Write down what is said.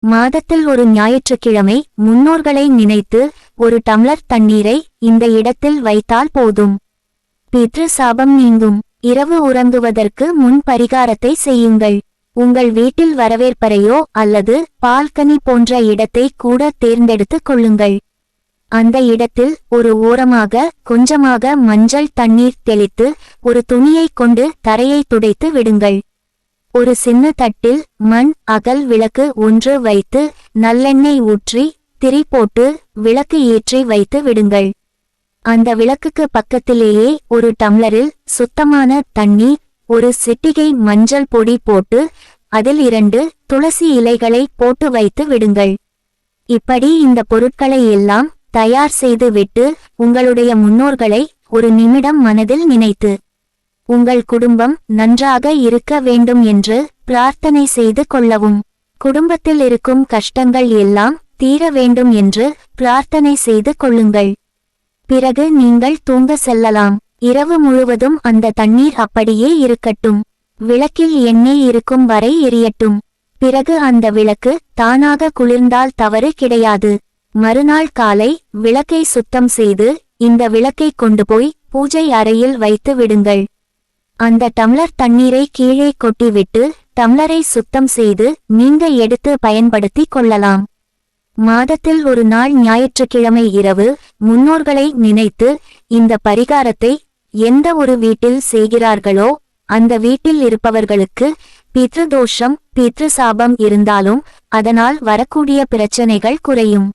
மாதத்தில் ஒரு ஞாயிற்றுக்கிழமை முன்னோர்களை நினைத்து ஒரு டம்ளர் தண்ணீரை இந்த இடத்தில் வைத்தால் போதும். பித்ரு சாபம் நீங்கும். இரவு உறங்குவதற்கு முன் பரிகாரத்தை செய்யுங்கள். உங்கள் வீட்டில் வரவேற்பறையோ அல்லது பால்கனி போன்ற இடத்தை கூட தேர்ந்தெடுத்துக் கொள்ளுங்கள். அந்த இடத்தில் ஒரு ஓரமாக கொஞ்சமாக மஞ்சள் தண்ணீர் தெளித்து ஒரு துணியை கொண்டு தரையை துடைத்து விடுங்கள். ஒரு சின்ன தட்டில் மண் அகல் விளக்கு ஒன்று வைத்து நல்லெண்ணெய் ஊற்றி திரி போட்டு விளக்கு ஏற்றி வைத்து விடுங்கள். அந்த விளக்குக்கு பக்கத்திலேயே ஒரு டம்ளரில் சுத்தமான தண்ணீர், ஒரு சிட்டிகை மஞ்சள் பொடி போட்டு அதில் 2 துளசி இலைகளை போட்டு வைத்து விடுங்கள். இப்படி இந்த பொருட்களை எல்லாம் தயார் செய்து விட்டு உங்களுடைய முன்னோர்களை ஒரு நிமிடம் மனதில் நினைத்து உங்கள் குடும்பம் நன்றாக இருக்க வேண்டும் என்று பிரார்த்தனை செய்து கொள்ளவும். குடும்பத்தில் இருக்கும் கஷ்டங்கள் எல்லாம் தீர வேண்டும் என்று பிரார்த்தனை செய்து கொள்ளுங்கள். பிறகு நீங்கள் தூங்க செல்லலாம். இரவு முழுவதும் அந்த தண்ணீர் அப்படியே இருக்கட்டும். விளக்கில் எண்ணெய் இருக்கும் வரை எரியட்டும். பிறகு அந்த விளக்கு தானாக குளிர்ந்தால் தவறு கிடையாது. மறுநாள் காலை விளக்கை சுத்தம் செய்து இந்த விளக்கை கொண்டு போய் பூஜை அறையில் வைத்து விடுங்கள். அந்த டம்ளர் தண்ணீரை கீழே கொட்டிவிட்டு டம்ளரை சுத்தம் செய்து நீங்க எடுத்து பயன்படுத்தி கொள்ளலாம். மாதத்தில் ஒரு நாள் ஞாயிற்றுக்கிழமை இரவு முன்னோர்களை நினைத்து இந்த பரிகாரத்தை எந்த ஒரு வீட்டில் செய்கிறார்களோ அந்த வீட்டில் இருப்பவர்களுக்கு பித்ருதோஷம் பித்ரு சாபம் இருந்தாலும் அதனால் வரக்கூடிய பிரச்சனைகள் குறையும்.